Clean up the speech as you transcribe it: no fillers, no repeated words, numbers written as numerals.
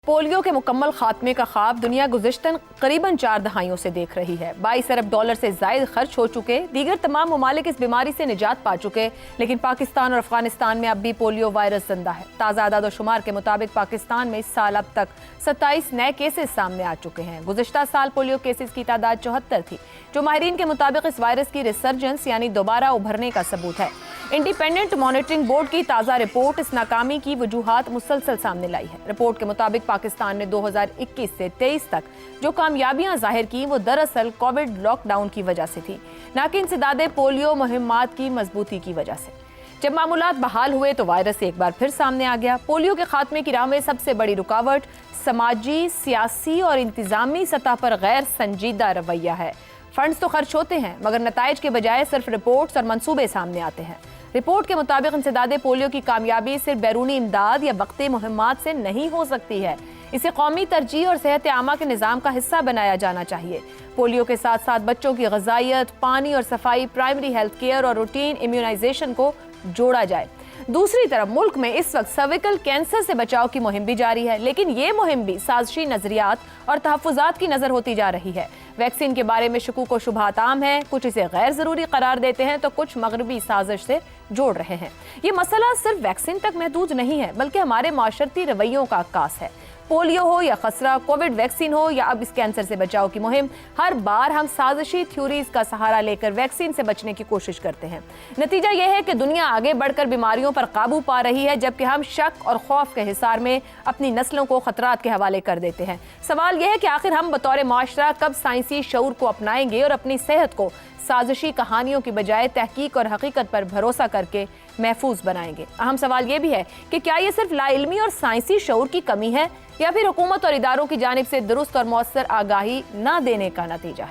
Polio के मुकम्मल खात्मे का ख्वाब दुनिया गुज़िश्ता करीबन 4 दहाइयों से देख रही है। 22 अरब डॉलर से ज़ायद खर्च हो चुके, दीगर तमाम ममालिक इस बीमारी से निजात पा चुके, लेकिन पाकिस्तान और अफगानिस्तान में अब भी पोलियो वायरस जिंदा है। ताज़ा आदाद शुमार के मुताबिक पाकिस्तान में इस साल अब तक 27 नए केसेस सामने आ चुके हैं। गुज़िश्ता साल पोलियो केसेस की तादाद 74 थी, जो माहिरीन के मुताबिक इस वायरस की रिसर्जेंस यानी दोबारा उभरने का सबूत है। इंडिपेंडेंट मॉनिटरिंग बोर्ड की ताज़ा रिपोर्ट इस नाकामी की वजूहात मुसलसल सामने लाई है। रिपोर्ट के मुताबिक पाकिस्तान ने 2021 से 23 तक जो कामयाबियां जाहिर की वो दरअसल कोविड लॉकडाउन की वजह से थी, न कि इंसदादे पोलियो मुहिम्मात की मजबूती की वजह से। जब मामूलात बहाल हुए तो वायरस एक बार फिर सामने आ गया। पोलियो के खात्मे की राह में सबसे बड़ी रुकावट समाजी, सियासी और इंतजामी सतह पर गैर संजीदा रवैया है। फंड्स तो खर्च होते हैं मगर नताइज के बजाय सिर्फ रिपोर्ट्स और मंसूबे सामने आते हैं। रिपोर्ट के मुताबिक इंसदादे पोलियो की कामयाबी सिर्फ बैरूनी इमदाद या वक्ती मुहिम्मात से नहीं हो सकती है, इसे कौमी तरजीह और सेहत आमा के निज़ाम का हिस्सा बनाया जाना चाहिए। पोलियो के साथ साथ बच्चों की ग़िज़ाइयत, पानी और सफाई, प्राइमरी हेल्थ केयर और रूटीन इम्यूनाइजेशन को जोड़ा जाए। दूसरी तरफ मुल्क में इस वक्त सर्विकल कैंसर से बचाव की मुहिम भी जारी है, लेकिन ये मुहिम भी साजिशी नजरियात और तहफ़्फ़ुज़ात की नज़र होती जा रही है। वैक्सीन के बारे में शकूक व शुबहात आम है, कुछ इसे गैर ज़रूरी करार देते हैं तो कुछ मगरबी साजिश से जोड़ रहे हैं। ये मसला सिर्फ वैक्सीन तक महदूद नहीं है, बल्कि हमारे माशरती रवैयों का अक्कास है। पोलियो हो या खसरा, कोविड वैक्सीन हो या अब इस कैंसर से बचाव की मुहिम, हर बार हम साजिशी थ्योरीज का सहारा लेकर वैक्सीन से बचने की कोशिश करते हैं। नतीजा यह है कि दुनिया आगे बढ़कर बीमारियों पर काबू पा रही है, जबकि हम शक और खौफ के हिसार में अपनी नस्लों को खतरात के हवाले कर देते हैं। सवाल यह है कि आखिर हम बतौर माशरा कब साइंसी शऊर को अपनाएंगे और अपनी सेहत को साजिशी कहानियों की बजाय तहकीक और हकीकत पर भरोसा करके महफूज बनाएंगे। अहम सवाल यह भी है कि क्या ये सिर्फ लाइल्मी और साइंसी शऊर की कमी है या फिर हुकूमत और इदारों की जानिब से दुरुस्त और मौसर आगाही न देने का नतीजा है।